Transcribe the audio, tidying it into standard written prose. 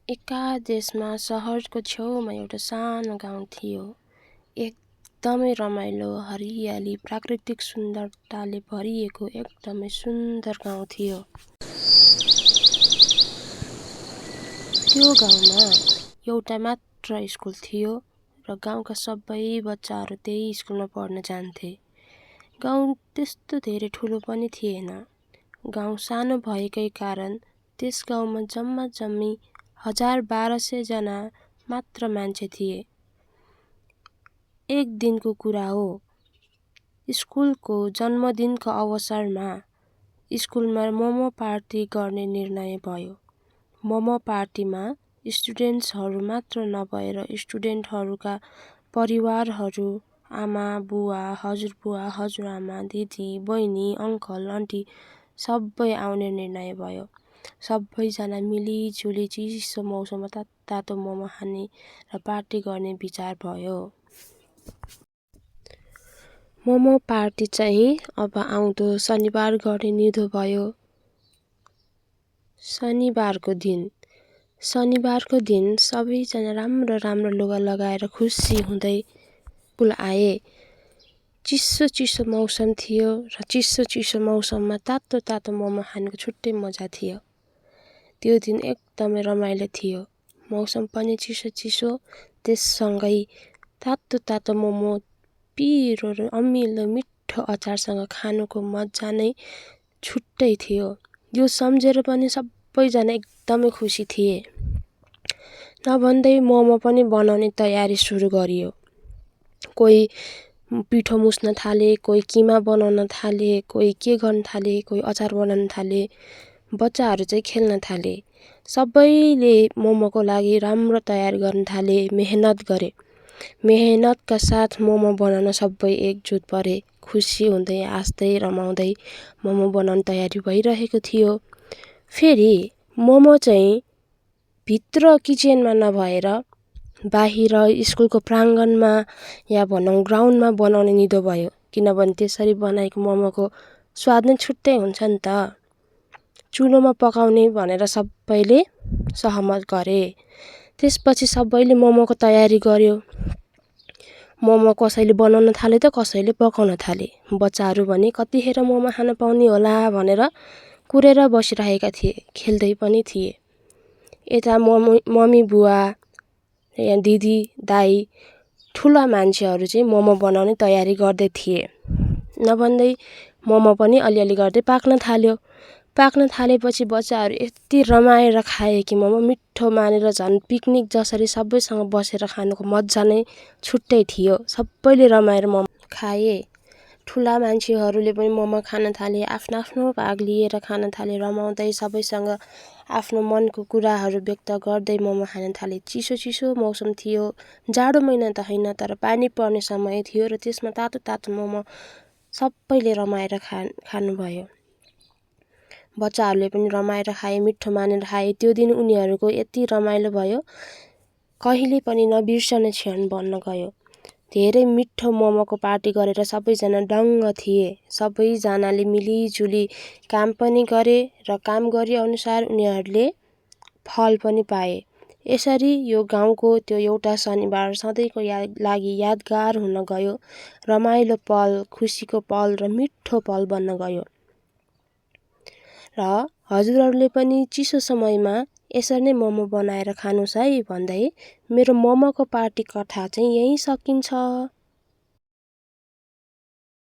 एका देशमा सहरको छेउमा एउटा सानो गाउँ थियो। एकदमै रमाइलो, हरियाली, प्राकृतिक सुन्दरताले भरिएको एकदमै सुन्दर गाउँ थियो। त्यो गाउँमा एउटा मात्र स्कुल थियो र गाउँका सबै बच्चाहरू त्यही स्कुलमा पढ्न जान्थे। गाउँ त्यस्तो धेरै ठुलो पनि थिएन। गाउँ सानो भएकै कारण त्यस गाउँमा जम्मी 1200 जना मात्र मान्छे थिए। एक दिनको कुरा हो, स्कुलको जन्मदिनको अवसरमा स्कुलमा मोमो पार्टी गर्ने निर्णय भयो। मोमो पार्टीमा स्टुडेन्ट्सहरू मात्र नभएर स्टुडेन्टहरूका परिवारहरू, आमा बुवा, हजुरबुवा, हजुरआमा, दिदी, बहिनी, अङ्कल, आन्टी सबै आउने निर्णय भयो। सबैजना मिलिजुली चिसो मौसममा तातो मोमो खाने र पार्टी गर्ने विचार भयो। मोमो पार्टी चाहिँ अब आउँदो शनिबार गर्ने निधो भयो। शनिबारको दिन सबैजना राम्रो लुगा लगाएर खुसी हुँदै स्कुल आए। चिसो मौसम थियो र चिसो मौसममा तातो मोमो खानुको छुट्टै मजा थियो। त्यो दिन एकदमै रमाइलो थियो। मौसम पनि चिसो, त्यससँगै तातो मोमो पिरो र अमिलो मिठो अचारसँग खानुको मजा नै छुट्टै थियो। यो सम्झेर पनि सबैजना एकदमै खुसी थिए। नभन्दै मोमो पनि बनाउने तयारी सुरु गरियो। कोही पिठो मुस्न थाले, कोही किमा बनाउन थाले, कोही के गर्न थाले, कोही अचार बनाउन थाले। बच्चाहरू चाहिँ खेल्न थाले। सबैले मोमोको लागि राम्रो तयारी गर्न थाले, मेहनत गरे। मेहनतका साथ मोमो बनाउन सबै एकजुट परे। खुसी हुँदै, हाँस्दै, रमाउँदै मोमो बनाउन तयारी भइरहेको थियो। फेरि मोमो चाहिँ भित्र किचनमा नभएर बाहिर स्कुलको प्राङ्गणमा या भनौँ ग्राउन्डमा बनाउने निधो भयो। किनभने त्यसरी बनाएको मोमोको स्वाद नै छुट्टै हुन्छ नि त। चुलोमा पकाउने भनेर सबैले सहमत गरे। त्यसपछि सबैले मोमोको तयारी गर्यो। मोमो कसैले बनाउन थाले त कसैले पकाउन थाले। बच्चाहरू भने कतिखेर मोमो खान पाउने होला भनेर कुरेर बसिरहेका थिए, खेल्दै पनि थिए। यता मम्मी बुवा या दिदी दाइ ठुला मान्छेहरू चाहिँ मोमो बनाउने तयारी गर्दै थिए। नभन्दै मोमो पनि अलिअलि गर्दै पाक्न थालेपछि बच्चाहरू यति रमाएर खाए कि मोमो मिठो मानेर झन् पिकनिक जसरी सबैसँग बसेर खानुको मजा नै छुट्टै थियो। सबैले रमाएर मोमो खाए। ठुला मान्छेहरूले पनि मोमो खान थाले। आफ्नो भाग लिएर खान थाले। रमाउँदै सबैसँग आफ्नो मनको कुराहरू व्यक्त गर्दै मोमो खान थाले। चिसो मौसम थियो। जाडो महिना त होइन, तर पानी पर्ने समय थियो र त्यसमा तातो मोमो सबैले रमाएर खानुभयो। बच्चाहरूले पनि रमाएर खाए, मिठो मानेर खाए। त्यो दिन उनीहरूको यति रमाइलो भयो, कहिले पनि नबिर्सने क्षण बन्न गयो। धेरै मिठो मोमोको पार्टी गरेर सबैजना दङ्ग थिए। सबैजनाले मिलिजुली काम पनि गरे र काम गरे अनुसार उनीहरूले फल पनि पाए। यसरी यो गाउँको त्यो एउटा शनिबार सधैँको लागि यादगार हुन गयो। रमाइलो पल, खुसीको पल र मिठो पल बन्न गयो। र हजुरहरूले पनि चिसो समयमा यसरी नै मोमो बनाएर खानुहोस् है भन्दै मेरो मोमोको पार्टी कथा चाहिँ यहीँ सकिन्छ।